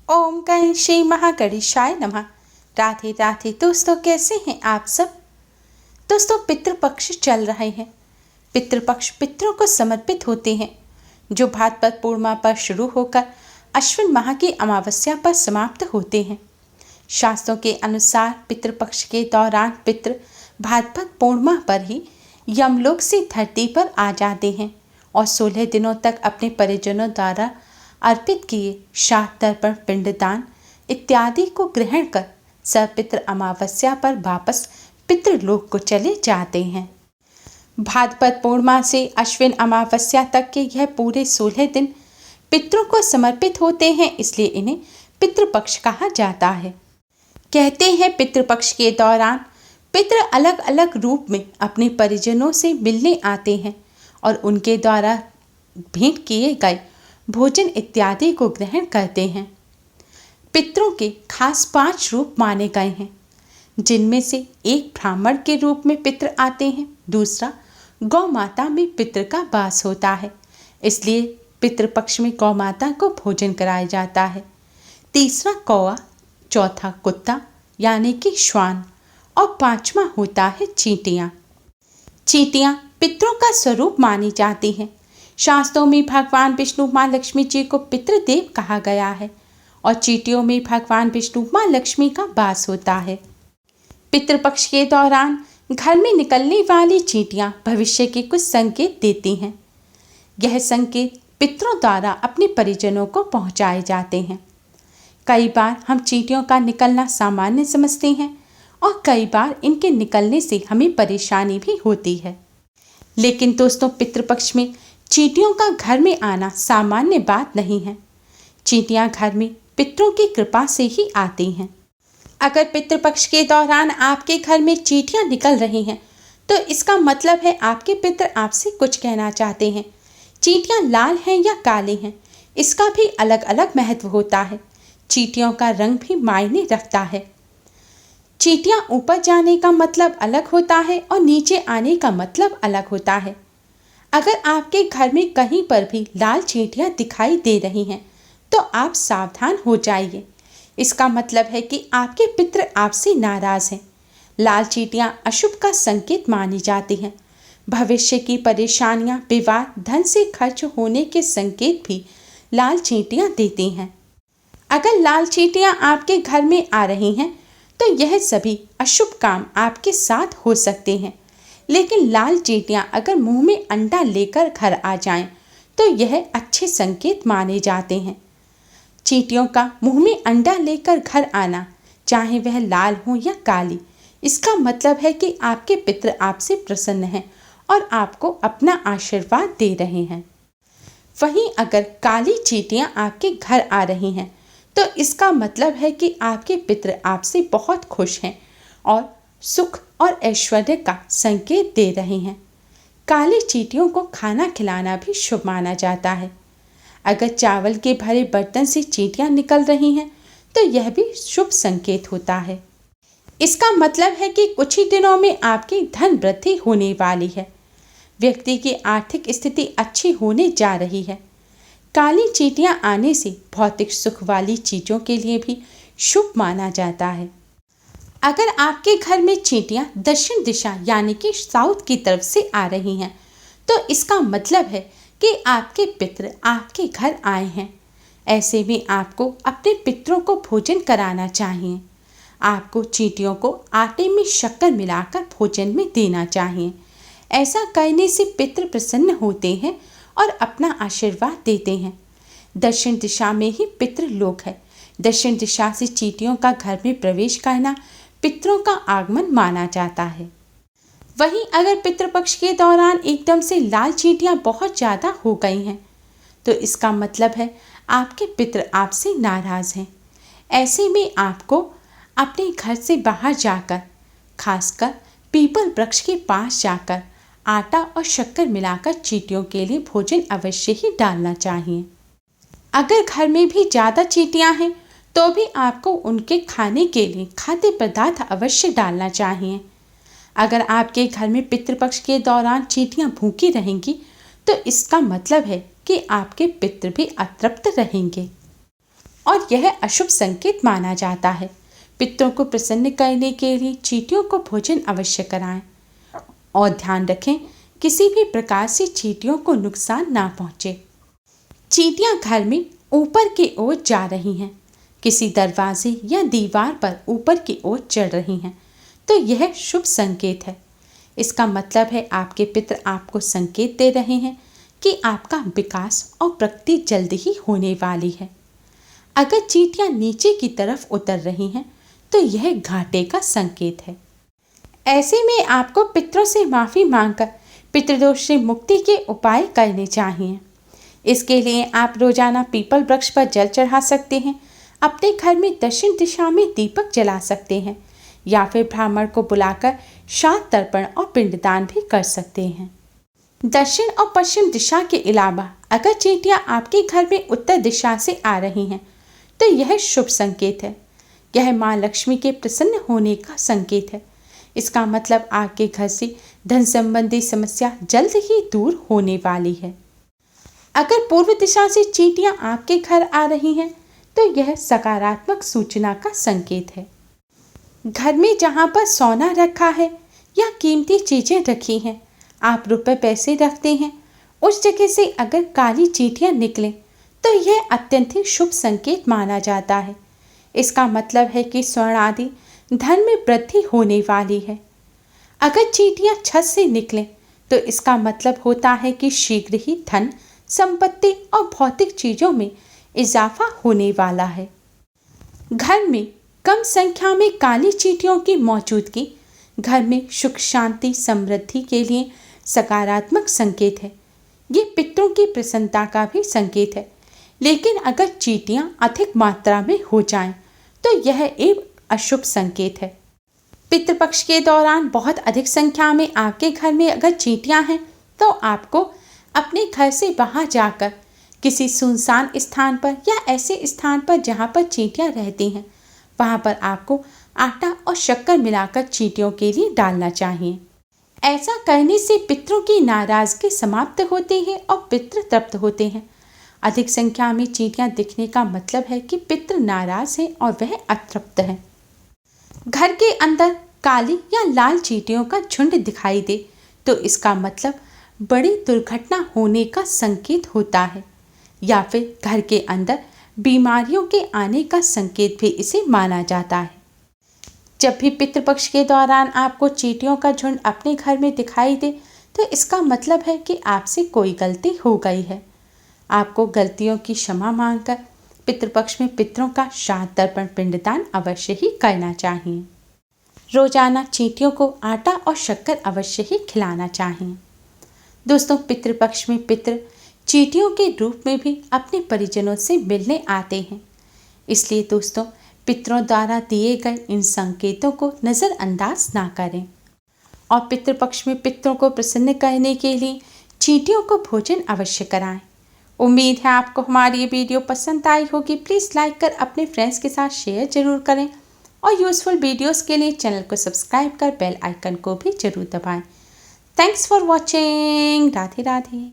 ओम गण श्री महागणेशाय नमः। राधे राधे दोस्तों, कैसे हैं आप सब। दोस्तों, पितृपक्ष चल रहे हैं। पितृपक्ष पितरों को समर्पित होते हैं, जो भाद्रपद पूर्णिमा पर शुरू होकर अश्विन माह की अमावस्या पर समाप्त होते हैं। शास्त्रों के अनुसार पितृपक्ष के दौरान पितृ भाद्रपद पूर्णिमा पर ही यमलोक से धरती पर आ जाते हैं और 16 दिनों तक अपने परिजनों द्वारा अर्पित किए श्राद्ध, तर्पण, पिंडदान इत्यादि को ग्रहण कर सपितृ अमावस्या पर वापस पितृलोक को चले जाते हैं। भाद्रपद पूर्णिमा से अश्विन अमावस्या तक के यह पूरे 16 दिन पितरों को समर्पित होते हैं, इसलिए इन्हें पितृपक्ष कहा जाता है। कहते हैं पितृपक्ष के दौरान पितृ अलग अलग रूप में अपने परिजनों से मिलने आते हैं और उनके द्वारा भेंट किए गए भोजन इत्यादि को ग्रहण करते हैं। पितरों के खास 5 रूप माने गए हैं, जिनमें से एक ब्राह्मण के रूप में पितृ आते हैं, दूसरा गौ माता में पितृ का वास होता है, इसलिए पितृपक्ष में गौ माता को भोजन कराया जाता है, तीसरा कौवा, चौथा कुत्ता यानी कि श्वान और 5वां होता है चींटियाँ। चींटियाँ पितरों का स्वरूप मानी जाती हैं। शास्त्रों में भगवान विष्णु माँ लक्ष्मी जी को पितृदेव कहा गया है और चींटियों में भगवान विष्णु माँ लक्ष्मी का वास होता है। पितृपक्ष के दौरान घर में निकलने वाली चींटियाँ भविष्य के कुछ संकेत देती हैं। यह संकेत पितरों द्वारा अपने परिजनों को पहुँचाए जाते हैं। कई बार हम चींटियों का निकलना सामान्य समझते हैं और कई बार इनके निकलने से हमें परेशानी भी होती है। लेकिन दोस्तों, पितृपक्ष में चींटियों का घर में आना सामान्य बात नहीं है। चींटियां घर में पितरों की कृपा से ही आती हैं। अगर पितृपक्ष के दौरान आपके घर में चींटियां निकल रही हैं, तो इसका मतलब है आपके पितर आपसे कुछ कहना चाहते हैं। चींटियां लाल हैं या काले हैं, इसका भी अलग अलग महत्व होता है। चींटियों का रंग भी मायने रखता है। चींटियां ऊपर जाने का मतलब अलग होता है और नीचे आने का मतलब अलग होता है। अगर आपके घर में कहीं पर भी लाल चींटियां दिखाई दे रही हैं, तो आप सावधान हो जाइए। इसका मतलब है कि आपके पितृ आपसे नाराज हैं। लाल चींटियां अशुभ का संकेत मानी जाती हैं। भविष्य की परेशानियां, विवाद, धन से खर्च होने के संकेत भी लाल चींटियां देती हैं। अगर लाल चींटियां आपके घर में आ रही हैं, तो यह सभी अशुभ काम आपके साथ हो सकते हैं। लेकिन लाल चींटियां अगर मुंह में अंडा लेकर घर आ जाएं, तो यह अच्छे संकेत माने जाते हैं। चींटियों का मुंह में अंडा लेकर घर आना, चाहे वह लाल हो या काली, इसका मतलब है कि आपके पितृ आपसे प्रसन्न हैं और आपको अपना आशीर्वाद दे रहे हैं। वहीं अगर काली चींटियां आपके घर आ रही हैं, तो इसका मतलब है कि आपके पितृ आपसे बहुत खुश हैं और सुख और ऐश्वर्य का संकेत दे रहे हैं। काली चींटियों को खाना खिलाना भी शुभ माना जाता है। अगर चावल के भरे बर्तन से चींटियां निकल रही हैं, तो यह भी शुभ संकेत होता है। इसका मतलब है कि कुछ ही दिनों में आपकी धन वृद्धि होने वाली है। व्यक्ति की आर्थिक स्थिति अच्छी होने जा रही है। काली चींटियां आने से भौतिक सुख वाली चीज़ों के लिए भी शुभ माना जाता है। अगर आपके घर में चींटियां दक्षिण दिशा यानी कि साउथ की तरफ से आ रही हैं, तो इसका मतलब है कि आपके पितृ आपके घर आए हैं। ऐसे में आपको अपने पितरों को भोजन कराना चाहिए। आपको चींटियों को आटे में शक्कर मिलाकर भोजन में देना चाहिए। ऐसा करने से पितृ प्रसन्न होते हैं और अपना आशीर्वाद देते हैं। दक्षिण दिशा में ही पितृलोक है। दक्षिण दिशा से चींटियों का घर में प्रवेश करना पितरों का आगमन माना जाता है। वहीं अगर पितृपक्ष के दौरान एकदम से लाल चींटियां बहुत ज़्यादा हो गई हैं, तो इसका मतलब है आपके पितृ आपसे नाराज़ हैं। ऐसे में आपको अपने घर से बाहर जाकर, खासकर पीपल वृक्ष के पास जाकर आटा और शक्कर मिलाकर चींटियों के लिए भोजन अवश्य ही डालना चाहिए। अगर घर में भी ज़्यादा चींटियां हैं, तो भी आपको उनके खाने के लिए खाद्य पदार्थ अवश्य डालना चाहिए। अगर आपके घर में पितृपक्ष के दौरान चींटियां भूखी रहेंगी, तो इसका मतलब है कि आपके पितृ भी अतृप्त रहेंगे। और यह अशुभ संकेत माना जाता है। पितरों को प्रसन्न करने के लिए चींटियों को भोजन अवश्य कराएं और ध्यान रखें किसी भी प्रकार से चींटियों को नुकसान ना पहुंचे। चींटियां घर में ऊपर की ओर जा रही हैं, किसी दरवाजे या दीवार पर ऊपर की ओर चढ़ रही हैं, तो यह शुभ संकेत है। इसका मतलब है आपके पितर आपको संकेत दे रहे हैं कि आपका विकास और प्रगति जल्द ही होने वाली है। अगर चींटियां नीचे की तरफ उतर रही हैं तो यह घाटे का संकेत है। ऐसे में आपको पितरों से माफ़ी मांगकर पितृदोष से मुक्ति के उपाय करने चाहिए। इसके लिए आप रोजाना पीपल वृक्ष पर जल चढ़ा सकते हैं, अपने घर में दक्षिण दिशा में दीपक जला सकते हैं या फिर ब्राह्मण को बुलाकर श्राद्ध तर्पण और पिंडदान भी कर सकते हैं। दक्षिण और पश्चिम दिशा के अलावा अगर चींटियां आपके घर में उत्तर दिशा से आ रही हैं तो यह शुभ संकेत है। यह माँ लक्ष्मी के प्रसन्न होने का संकेत है। इसका मतलब आपके घर से धन संबंधी समस्या जल्द ही दूर होने वाली है। अगर पूर्व दिशा से चींटियां आपके घर आ रही हैं तो यह सकारात्मक सूचना का संकेत है। घर में जहां पर सोना रखा है या कीमती चीजें रखी हैं, आप रुपए पैसे रखते हैं, उस जगह से अगर काली चींटियां निकलें तो यह अत्यंत ही शुभ संकेत माना जाता है। इसका मतलब है कि स्वर्ण आदि धन में वृद्धि होने वाली है। अगर चींटियां छत से निकलें तो इसका मतलब होता है कि शीघ्र ही धन, संपत्ति और भौतिक चीजों में इजाफा होने वाला है। घर में कम संख्या में काली चींटियों की मौजूदगी घर में सुख, शांति, समृद्धि के लिए सकारात्मक संकेत है। ये पितरों की प्रसन्नता का भी संकेत है। लेकिन अगर चींटियां अधिक मात्रा में हो जाएं, तो यह एक अशुभ संकेत है। पितृपक्ष के दौरान बहुत अधिक संख्या में आपके घर में अगर चींटियां हैं तो आपको अपने घर से बाहर जाकर किसी सुनसान स्थान पर या ऐसे स्थान पर जहां पर चींटियां रहती हैं, वहां पर आपको आटा और शक्कर मिलाकर चींटियों के लिए डालना चाहिए। ऐसा करने से पितरों की नाराजगी समाप्त होती है और पितृ तृप्त होते हैं। अधिक संख्या में चींटियां दिखने का मतलब है कि पितृ नाराज है और वह अतृप्त है। घर के अंदर काली या लाल चींटियों का झुंड दिखाई दे तो इसका मतलब बड़ी दुर्घटना होने का संकेत होता है या फिर घर के अंदर बीमारियों के आने का संकेत भी इसे माना जाता है। जब भी पितृपक्ष के दौरान आपको चींटियों का झुंड अपने घर में दिखाई दे तो इसका मतलब है कि आपसे कोई गलती हो गई है। आपको गलतियों की क्षमा मांगकर पितृपक्ष में पितरों का श्राद्ध तर्पण पिंडदान अवश्य ही करना चाहिए। रोजाना चींटियों को आटा और शक्कर अवश्य ही खिलाना चाहिए। दोस्तों, पितृपक्ष में पितृ चींटियों के रूप में भी अपने परिजनों से मिलने आते हैं। इसलिए दोस्तों, पितरों द्वारा दिए गए इन संकेतों को नज़रअंदाज ना करें और पितृपक्ष में पितरों को प्रसन्न करने के लिए चींटियों को भोजन अवश्य कराएं। उम्मीद है आपको हमारी ये वीडियो पसंद आई होगी। प्लीज़ लाइक कर अपने फ्रेंड्स के साथ शेयर जरूर करें और यूज़फुल वीडियोस के लिए चैनल को सब्सक्राइब कर बेल आइकन को भी जरूर दबाएं। Thanks for watching. Radhe Radhe.